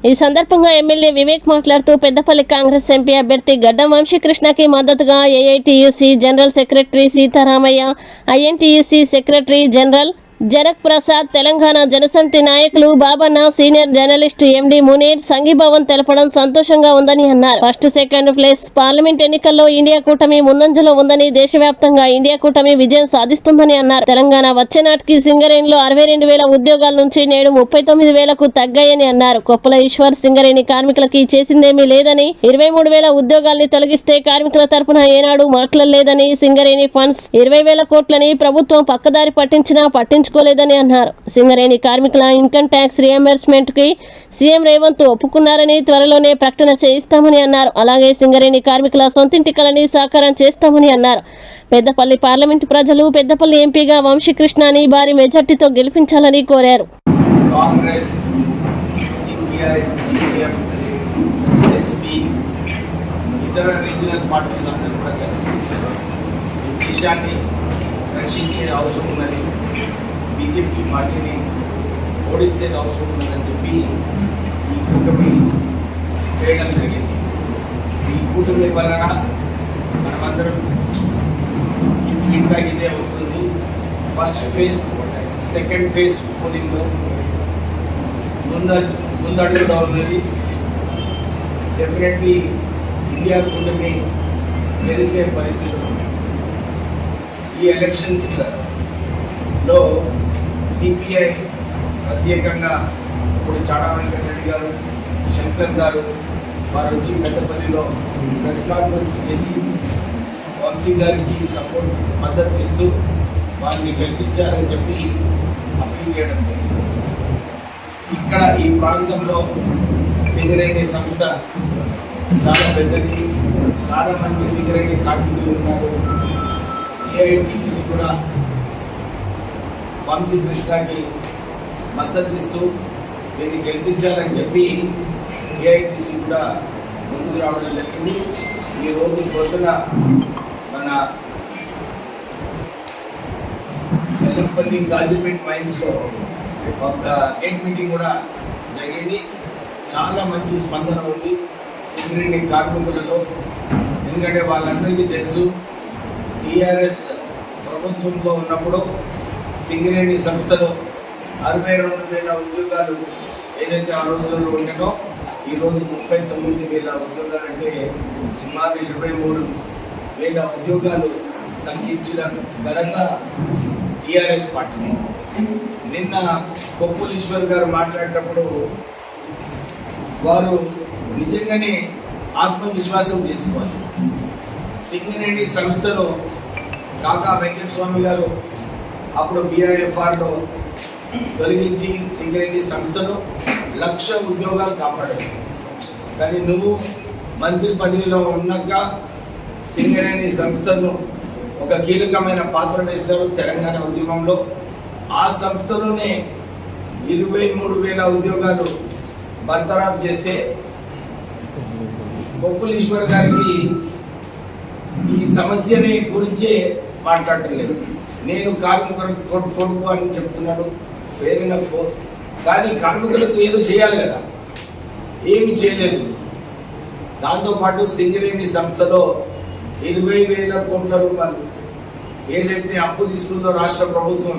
ఈ సందర్భంగా ఎమ్మెల్యే వివేక్ మాట్లాడుతూ పెద్దపల్లి కాంగ్రెస్ ఎంపీ అభ్యర్థి గడ్డం వంశీకృష్ణకి మద్దతుగా AITUC general secretary Sitaramayya, INTUC secretary general Janak Prasad, Telangana Janasamithi నాయకులు బాబన్న, సీనియర్ జర్నలిస్ట్ ఎండి మునీర్ సంఘీభావం తెలపడం సంతోషంగా ఉందని అన్నారు. ఫస్ట్ సెకండ్ ప్లేస్ పార్లమెంట్ ఎన్నికల్లో ఇండియా కూటమి ముందంజలో ఉందని, దేశవ్యాప్తంగా ఇండియా కూటమి విజయం సాధిస్తుందని అన్నారు. తెలంగాణ వచ్చే నాటికి సింగరేణిలో 62,000 ఉద్యోగాల నుంచి నేడు 39,000కు తగ్గాయని అన్నారు. కొప్పుల ఈశ్వర్ సింగరేణి కార్మికులకి చేసిందేమీ లేదని, 23,000 ఉద్యోగాల్ని తొలగిస్తే కార్మికుల తరపున ఏనాడు మాట్లాడలేదని, సింగరేణి ఫండ్స్ 20,000 కోట్లని ప్రభుత్వం పక్కదారి పట్టించినా లేదని అన్నారు. సింగరేణి కార్మికుల ఇన్కమ్ ట్యాక్స్ రియంబర్స్మెంట్ కి సీఎం రేవంత్ ఒప్పుకున్నారని, త్వరలోనే ప్రకటన చేయిస్తామని అన్నారు. అలాగే సింగరేణి కార్మికుల సొంతింటి కలని సాకారం చేస్తామని అన్నారు. పెద్దపల్లి పార్లమెంటు ప్రజలు పెద్దపల్లి ఎంపీగా వంశీకృష్ణని భారీ మెజార్టీతో గెలిపించాలని కోరారు. రక్షించే అవసరం ఉన్నది, బీజేపీ పార్టీని ఓడించే అవసరం ఉన్నదని చెప్పి ఈ కూటమి చేయడం జరిగింది. ఈ కూటమి వలన మనమందరం ఈ ఫీడ్బ్యాక్ ఇదే వస్తుంది. ఫస్ట్ ఫేజ్, సెకండ్ ఫేజ్ పోలింగ్లో ముందడుగుతా ఉన్నది. డెఫినెట్లీ ఇండియా కూటమి గెలిచే పరిస్థితులు ఉన్నాయి. ఈ ఎలక్షన్స్లో సిపిఐ ప్రత్యేకంగా ఇప్పుడు చాడా వెంకట రెడ్డి గారు, శంకర్ గారు వారు వచ్చి పెద్దపల్లిలో ప్రెస్ కాన్ఫరెన్స్ చేసి వంశీ గారికి సపోర్ట్ మద్దతు ఇస్తూ వారిని గెలిపించాలని చెప్పి అప్పీల్ చేయడం జరిగింది. ఇక్కడ ఈ ప్రాంతంలో సింగరేణి సంస్థ చాలా పెద్దది, చాలామంది సింగరేణి కార్మికులు ఉన్నారు. ఏఐటీసీ కూడా వంశీకృష్ణకి మద్దతు ఇస్తూ దీన్ని గెలిపించాలని చెప్పి ఏఐటీసీ కూడా ముందుకు రావడం జరిగింది. ఈరోజు పొద్దున మన ఎల్లపల్లి గాజీపేట్ మైన్స్లో గేట్ మీటింగ్ కూడా జరిగింది. చాలా మంచి స్పందన ఉంది సింగరేణి కార్మికులలో. ఎందుకంటే వాళ్ళందరికీ తెలుసు, టీఆర్ఎస్ ప్రభుత్వంలో ఉన్నప్పుడు సింగరేణి సంస్థలో 62,000 ఉద్యోగాలు ఏదైతే ఆ రోజులలో ఉండేనో ఈరోజు 39,000 ఉద్యోగాలు, అంటే సుమారు 23,000 ఉద్యోగాలు తగ్గించిన ఘనత టీఆర్ఎస్ పార్టీ. నిన్న కొప్పుల ఈశ్వర్ గారు మాట్లాడేటప్పుడు వారు నిజంగానే ఆత్మవిశ్వాసం చేసుకోవాలి. సింగరేణి సంస్థలో కాకా వెంకటస్వామి గారు అప్పుడు BIFRలో తొలగించి సింగరేణి సంస్థలో 1,00,000 ఉద్యోగాలు కాపాడారు. కానీ నువ్వు మంత్రి పదవిలో ఉన్నాక సింగరేణి సంస్థను ఒక కీలకమైన పాత్ర వేస్తారు తెలంగాణ ఉద్యమంలో. ఆ సంస్థలోనే 23,000 ఉద్యోగాలు బర్తరాఫ్ చేస్తే కొప్పుల ఈశ్వర్ గారికి ఈ సమస్యని గురించే మాట్లాడటం లేదు. నేను కార్మికులకు కొడుకు అని చెప్తున్నాడు, ఫెయిర్ ఎనఫ్. కానీ కార్మికులకు ఏదో చేయాలి కదా, ఏమి చేయలేదు. దాంతోపాటు సింగరేణి సంస్థలో 20,000 కోట్ల రూపాయలు ఏదైతే అప్పు తీసుకుందో రాష్ట్ర ప్రభుత్వం,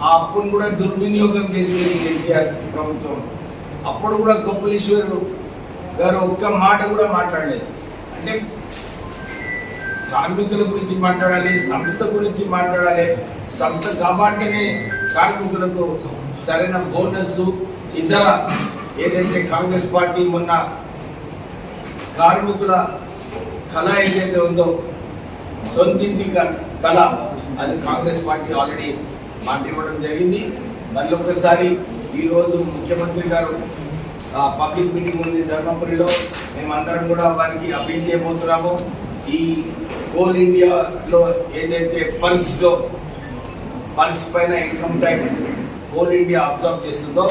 ఆ అప్పును కూడా దుర్వినియోగం చేసింది కేసీఆర్ ప్రభుత్వం. అప్పుడు కూడా కొప్పుల ఈశ్వర్ గారు ఒక్క మాట కూడా మాట్లాడలేదు. అంటే కార్మికుల గురించి మాట్లాడాలి, సంస్థ గురించి మాట్లాడాలి. సంస్థ కాపాడితేనే కార్మికులకు సరైన బోనస్, ఇతర ఏదైతే కాంగ్రెస్ పార్టీ మొన్న కార్మికుల కళ ఏదైతే ఉందో సొంతింటి కళ, అది కాంగ్రెస్ పార్టీ ఆల్రెడీ మాట ఇవ్వడం జరిగింది. మళ్ళీ ఒకసారి ఈరోజు ముఖ్యమంత్రి గారు పబ్లిక్ మీటింగ్ ఉంది ధర్మపురిలో, మేమందరం కూడా వారికి అప్పీల్ చేయబోతున్నాము. ఈ కోల్ ఇండియాలో ఏదైతే పల్స్ పైన income tax coal India observe చేస్తుందో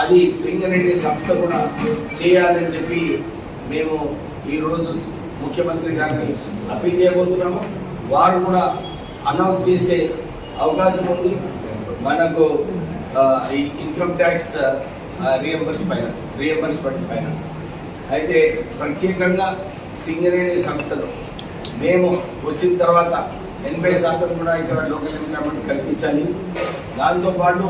అది సింగరేణి సంస్థ కూడా చేయాలని చెప్పి మేము ఈరోజు ముఖ్యమంత్రి గారిని అప్పీల్ చేయబోతున్నాము. వారు కూడా అనౌన్స్ చేసే అవకాశం ఉంది. మనకు ఈ ఇన్కమ్ ట్యాక్స్ రియంబర్స్మెంట్ పైన. అయితే ప్రత్యేకంగా సింగరేణి సంస్థలు మేము వచ్చిన తర్వాత 80% కూడా ఇక్కడ లోకల్ ఎంప్లాయ్మెంట్ కల్పించాలి. దాంతోపాటు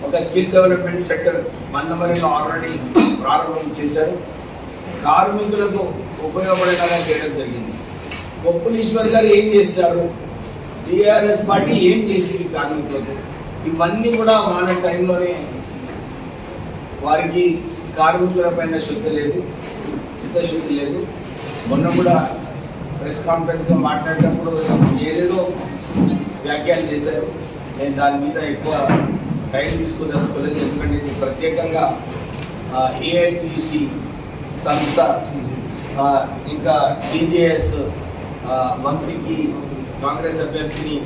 ఒక స్కిల్ డెవలప్మెంట్ సెంటర్ మందమరిలో ఆల్రెడీ ప్రారంభం చేశారు. కార్మికులకు ఉపయోగపడేలాగా చేయడం జరిగింది. కొప్పులీశ్వర్ గారు ఏం చేస్తారు, టీఆర్ఎస్ పార్టీ ఏం చేసింది కార్మికులకు, ఇవన్నీ కూడా వాళ్ళ టైంలోనే వారికి కార్మికుల పైన చిత్తశుద్ధి లేదు. మొన్న కూడా ప్రెస్ కాన్ఫరెన్స్లో మాట్లాడేటప్పుడు ఏదేదో వ్యాఖ్యలు చేశారు. నేను దాని మీద ఎక్కువ టైం తీసుకోదలుచుకోలేదు, ఎందుకంటే ఇది ప్రత్యేకంగా ఏఐటిసి సంస్థ ఇంకా టీజేఎస్ వంశీకి కాంగ్రెస్ అభ్యర్థిని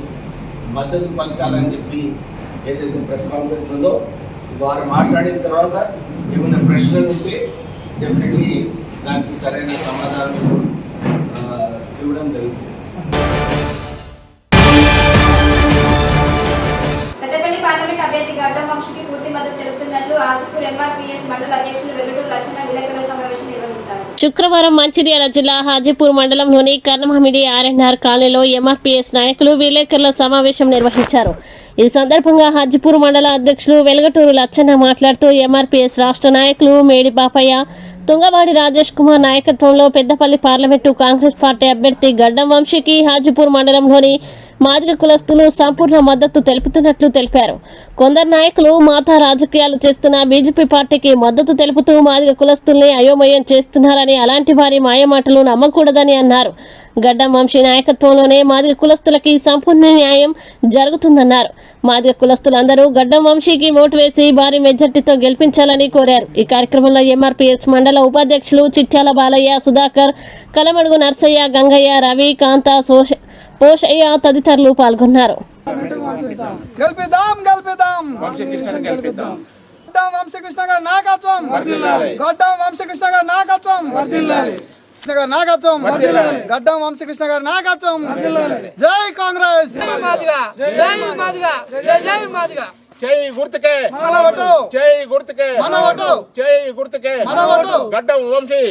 మద్దతు పలకాలని చెప్పి ఏదైతే ప్రెస్ కాన్ఫరెన్స్ ఉందో వారు మాట్లాడిన తర్వాత ఏమైనా ప్రశ్నలు ఉంటే డెఫినెట్లీ దానికి సరైన సమాధానం ఇవ్వడం జరుగుతుంది. పెద్దపల్లి పార్లమెంట్ అభ్యర్థి గడ్డం వంశీకి పూర్తి మద్దతు తెలుపుతున్నట్లు హాజీపూర్ ఎంఆర్పీఎస్ మండల అధ్యక్షులు వెల్లటూరు లచ్చన్న విలేకరుల సమావేశం నిర్వహించారు. శుక్రవారం మంచిర్యాల జిల్లా హాజీపూర్ మండలంలోని కర్ణమామిడి ఆర్ఎన్ఆర్ కాలనీలో ఎంఆర్పీఎస్ నాయకులు విలేకరుల సమావేశం నిర్వహించారు. ఈ సందర్భంగా హాజీపూర్ మండల అధ్యక్షులు వెలగటూరు లచ్చన్న మాట్లాడుతూ ఎంఆర్పీఎస్ రాష్ట్ర నాయకులు మేడి బాపయ్య, తుంగవాడి రాజేష్ కుమార్ నాయకత్వంలో పెద్దపల్లి పార్లమెంటు కాంగ్రెస్ పార్టీ అభ్యర్థి గడ్డం వంశీకి హాజీపూర్ మండలంలోని మాదిగ కులస్తులు సంపూర్ణ మద్దతు తెలుపుతున్నట్లు తెలిపారు. కొందరు నాయకులు మాతా రాజకీయాలు చేస్తున్న బీజేపీ పార్టీకి మద్దతు తెలుపుతూ మాదిగ కులస్తుల్ని అయోమయం చేస్తున్నారని, అలాంటి వారి మాయమాటలు నమ్మకూడదని అన్నారు. గడ్డం వంశీ నాయకత్వంలోనే మాదిగ కులస్తులకి సంపూర్ణ న్యాయం జరుగుతుందన్నారు. మాదిగ కులస్తులందరూ గడ్డం వంశీకి ఓటు వేసి భారీ మెజార్టీతో గెలిపించాలని కోరారు. ఈ కార్యక్రమంలో ఎంఆర్పీఎస్ మండల ఉపాధ్యక్షులు చిట్యాల బాలయ్య, సుధాకర్, కలమడుగు నర్సయ్య, గంగయ్య, రవి, కాంత, పోషయ్య తదితరులు పాల్గొన్నారు. వంశీకృష్ణ గారి నాయకత్వం, గడ్డం వంశీకృష్ణ గారి నాయకత్వం, గడ్డం వంశీకృష్ణ గారి నాయకత్వం. జై కాంగ్రెస్, జై గుర్తుకే మన ఓటు, జై గుర్తుకే మన ఓటు, జై గుర్తుకే మన ఓటు. గడ్డం వంశీ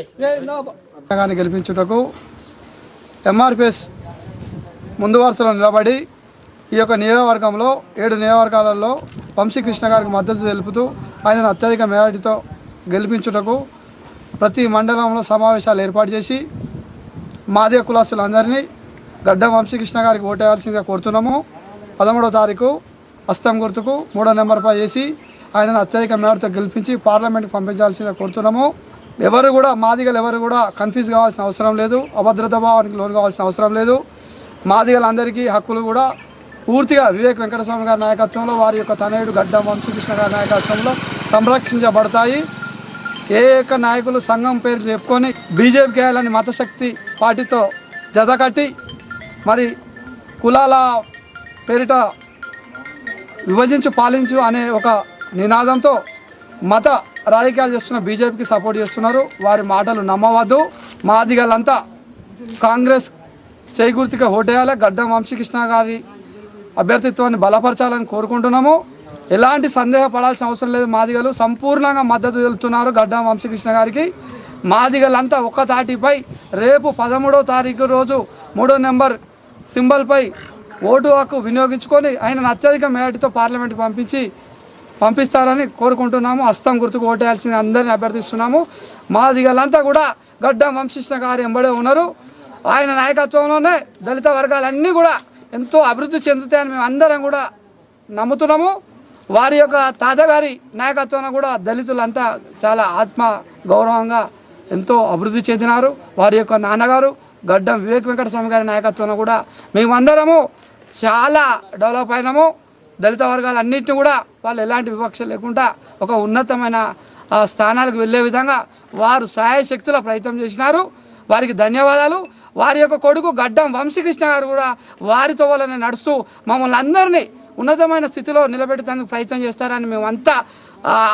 గారిని గెలిపించుటకు ఎంఆర్పిఎస్ ముందు వరుసలో నిలబడి ఈ యొక్క నియోజకవర్గంలో 7 నియోజకవర్గాలలో వంశీకృష్ణ గారికి మద్దతు తెలుపుతూ ఆయనను అత్యధిక మెజారిటీతో గెలిపించుటకు ప్రతి మండలంలో సమావేశాలు ఏర్పాటు చేసి మాదిగ కులస్తులందరినీ గడ్డం వంశీకృష్ణ గారికి ఓటేయాల్సిందిగా కోరుతున్నాము. 13వ తారీఖు హస్తం గుర్తుకు 3వ నెంబర్పై వేసి ఆయనను అత్యధిక మెజారిటీతో గెలిపించి పార్లమెంట్కి పంపించాల్సిందిగా కోరుతున్నాము. మాదిగలు ఎవరు కూడా కన్ఫ్యూజ్ కావాల్సిన అవసరం లేదు, అభద్రతా భావానికి లోను కావాల్సిన అవసరం లేదు. మాదిగలందరికీ హక్కులు కూడా పూర్తిగా వివేక్ వెంకటస్వామి గారి నాయకత్వంలో, వారి యొక్క తనయుడు గడ్డం వంశీకృష్ణ గారి నాయకత్వంలో సంరక్షించబడతాయి. ఏ యొక్క నాయకులు సంఘం పేరు చెప్పుకొని బీజేపీకి వేయాలని మతశక్తి పార్టీతో జతకట్టి మరి కులాల పేరిట విభజించు పాలించు అనే ఒక నినాదంతో మత రాజకీయాలు చేస్తున్న బీజేపీకి సపోర్ట్ చేస్తున్నారు. వారి మాటలు నమ్మవద్దు. మాదిగలంతా కాంగ్రెస్ చేకూర్తిగా ఓటేయాలి. గడ్డం వంశీకృష్ణ గారి అభ్యర్థిత్వాన్ని బలపరచాలని కోరుకుంటున్నాము. ఎలాంటి సందేహపడాల్సిన అవసరం లేదు. మాదిగలు సంపూర్ణంగా మద్దతు తెలుపుతున్నారు గడ్డం వంశీకృష్ణ గారికి. మాదిగలంతా ఒక్క తాటిపై రేపు 13వ తారీఖు రోజు 3వ నెంబర్ సింబల్పై ఓటు హక్కు వినియోగించుకొని ఆయనను అత్యధిక మెజారిటీతో పార్లమెంట్కి పంపిస్తారని కోరుకుంటున్నాము. హస్తం గుర్తుకు ఓటేయాల్సింది అందరినీ అభ్యర్థిస్తున్నాము. మాదిగలంతా కూడా గడ్డం వంశీకృష్ణ గారు ఎంబడే ఉన్నారు. ఆయన నాయకత్వంలోనే దళిత వర్గాలన్నీ కూడా ఎంతో అభివృద్ధి చెందుతాయని మేము అందరం కూడా నమ్ముతున్నాము. వారి యొక్క తాతగారి నాయకత్వంలో కూడా దళితులంతా చాలా ఆత్మ గౌరవంగా ఎంతో అభివృద్ధి చెందినారు. వారి యొక్క నాన్నగారు గడ్డం వివేక్ వెంకటస్వామి గారి నాయకత్వంలో కూడా మేమందరము చాలా డెవలప్ అయినాము. దళిత వర్గాలన్నింటినీ కూడా వాళ్ళు ఎలాంటి వివక్ష లేకుండా ఒక ఉన్నతమైన స్థానాలకు వెళ్ళే విధంగా వారు శాయశక్తుల ప్రయత్నం చేసినారు. వారికి ధన్యవాదాలు. వారి యొక్క కొడుకు గడ్డం వంశీకృష్ణ గారు కూడా వారితో వాళ్ళని నడుస్తూ మమ్మల్ని అందరినీ ఉన్నతమైన స్థితిలో నిలబెట్టేందుకు ప్రయత్నం చేస్తారని మేమంతా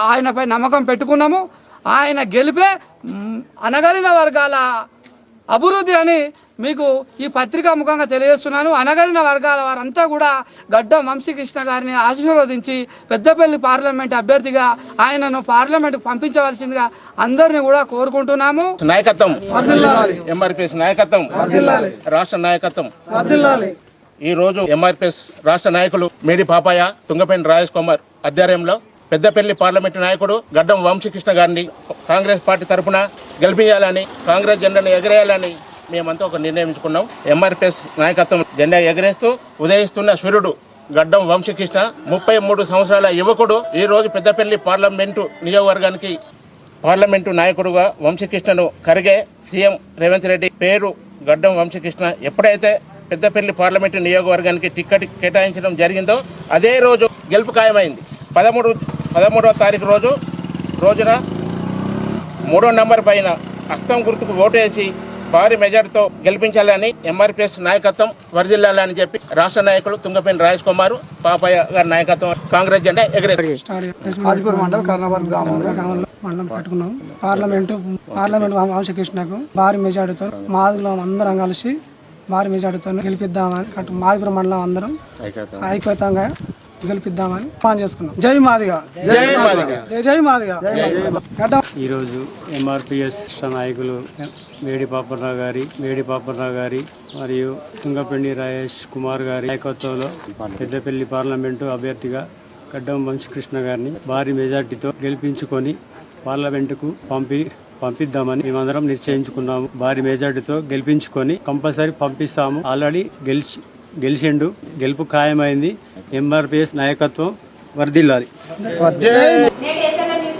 ఆయనపై నమ్మకం పెట్టుకున్నాము. ఆయన గెలిపే అనగారిన వర్గాల అభివృద్ధి అని మీకు ఈ పత్రికా ముఖంగా తెలియజేస్తున్నాను. అనగలిన వర్గాల వారంతా కూడా గడ్డం వంశీకృష్ణ గారిని ఆశీర్వదించి పెద్దపల్లి పార్లమెంట్ అభ్యర్థిగా ఆయనను పార్లమెంట్కు పంపించవలసిందిగా అందరినీ కూడా కోరుకుంటున్నాము. నాయకత్వం ఎంఆర్పిఎస్ నాయకత్వం, రాష్ట్ర నాయకత్వం. ఈ రోజు ఎంఆర్పిఎస్ రాష్ట్ర నాయకులు మేడి పాపాయ, తుంగపేని రాజేష్ కుమార్ ఆధ్వర్యంలో పెద్దపల్లి పార్లమెంటు నాయకుడు గడ్డం వంశీకృష్ణ గారిని కాంగ్రెస్ పార్టీ తరఫున గెలిపించాలని, కాంగ్రెస్ జెండాను ఎగరేయాలని మేమంతా ఒక నిర్ణయించుకున్నాం. ఎంఆర్పిఎస్ నాయకత్వం జెండా ఎగరేస్తూ ఉదయిస్తున్న సూర్యుడు గడ్డం వంశీకృష్ణ 33 సంవత్సరాల యువకుడు ఈ రోజు పెద్దపల్లి పార్లమెంటు నియోజకవర్గానికి పార్లమెంటు నాయకుడుగా వంశీకృష్ణను కరిగే సీఎం రేవంత్ రెడ్డి పేరు గడ్డం వంశీకృష్ణ ఎప్పుడైతే పెద్దపల్లి పార్లమెంటు నియోజకవర్గానికి టికెట్ కేటాయించడం జరిగిందో అదే రోజు గెలుపు ఖాయమైంది. 13వ తారీఖు రోజున 3వ నంబర్ పైన హస్తం గుర్తుకు ఓటు వేసి భారీ మెజార్టీతో గెలిపించాలని ఎంఆర్పిఎస్ నాయకత్వం వర్ధిల్లాలని చెప్పి రాష్ట్ర నాయకులు తుంగపేని రాజేష్ కుమార్ పాపయ్య గారి నాయకత్వం కాంగ్రెస్ జెండా ఎగరేస్తారు. హాజీపూర్ మండల్ కర్ణాబాద్ గ్రామంలో మండలం పెట్టుకున్నాం. పార్లమెంట్ వంశీకృష్ణకు భారీ మెజార్టీతో మాదిగలం అందరం కలిసి భారీ మెజార్టీతో గెలిపిద్దామని మాదిపురం మండలం అందరం ఐక్యతంగా గెలిపిద్దామని ప్లాన్ చేసుకున్నాం. జై మాదిగా, జై మాదిగా, జై మాదిగా. ఈరోజు ఎంఆర్పిఎస్ నాయకులు మేడి పాపర్రావు గారి మరియు తుంగపేని రాజేష్ కుమార్ గారి నాయకత్వంలో పెద్దపల్లి పార్లమెంటు అభ్యర్థిగా గడ్డం వంశీకృష్ణ గారిని భారీ మెజార్టీతో గెలిపించుకొని పార్లమెంటుకు పంపిద్దామని మేమందరం నిశ్చయించుకున్నాము. భారీ మెజార్టీతో గెలిపించుకొని కంపల్సరీ పంపిస్తాము. ఆల్రెడీ గెలిచిండు, గెలుపు ఖాయమైంది. ఎంఆర్పిఎస్ నాయకత్వం వర్ధిల్లాలి. నేటి ఎస్ఎల్ఎం న్యూస్